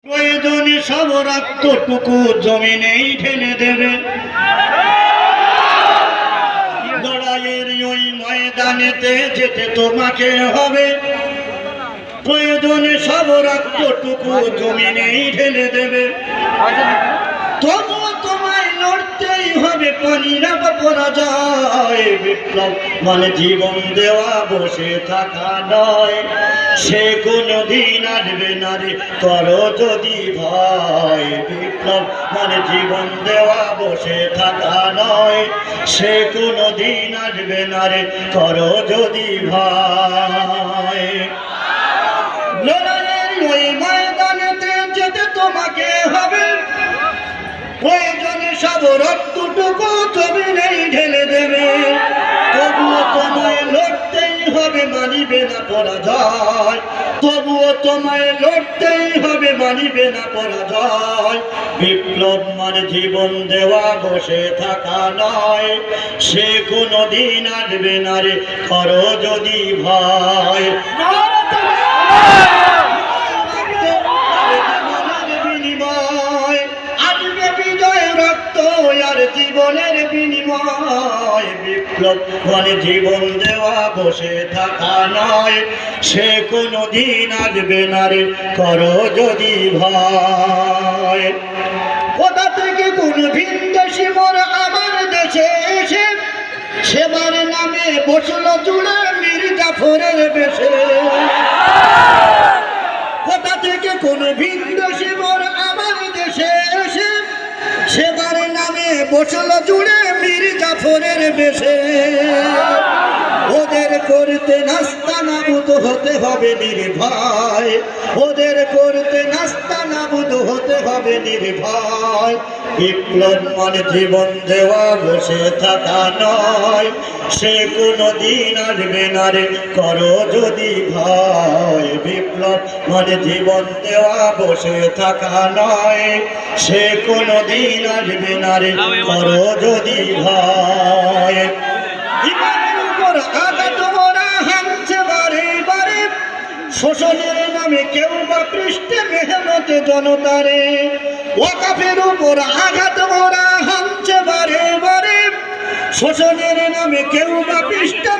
প্রয়োজনে সব রক্তটুকু জমিনেই ঢেলে দেবে। লড়াইয়ের ওই ময়দানেতে যেতে তোমাকে হবে। প্রয়োজনে সব রক্তটুকু জমিনেই ঢেলে দেবে। তবুও তোমায় লড়তেই হবে, পানিরা পরাজয়। বিপ্লব মানে জীবন দেওয়া, বসে থাকা নয়। সে কোনদিন আসবে না রে, করো যদি ভয়। বিপ্লব মানে জীবন দেওয়া, বসে থাকা নয়। সে কোনদিন আসবে না রে, করো যদি ভয়। লড়াইয়ের ওই ময়দানেতে যেতে তোমাকে হবে। প্রয়োজনে সব রক্তটুকু জমিনেই ঢেলে দেবে। তবুও তোমায় লড়তেই হবে, মানিবে না পরাজয়। তবুও তোমায় লড়তেই হবে, মানিবে না পরাজয়। বিপ্লব মানে জীবন দেওয়া, বসে থাকা নয়। সে কোনদিন আসবে না রে, করো যদি ভয়। জীবনের বিনিময়। বিপ্লব মানে জীবন দেওয়া, বসে থাকা নয়। সে কোনদিন আসবে না রে, করো যদি ভয়। কোথা থেকে কোন ভিনদেশি মোর আমার দেশে এসে সেবার নামে বসলো জুড়ে মীর জাফরের বেশে। কোথা থেকে কোন ভিনদেশি মোর আমার দেশে এসে সেবার নামে বসলো জুড়ে মীর জাফরের বেশে। ওদের করতে নাস্তা নাবুদ হতে হবে নির্ভয়। ওদের করতে নাস্তা নাবুদ হতে হবে নির্ভয়। বিপ্লব মানে জীবন দেওয়া, বসে থাকা নয়। সে কোনদিন আসবে না রে, করো যদি ভয়। বিপ্লব মানে জীবন দেওয়া, বসে থাকা নয়। সে কোনদিন আসবে না রে, করো যদি ভয়। ইমানের উপর আঘাত ওরা হানছে বারে বারে। শোষণের নামে কেউ বা পৃষ্ঠে মেহনতে জনতারে। ওয়াকাফের উপর আঘাত ওরা হানছে বারে বারে। শোষণের নামে কেউ বা পৃষ্ঠে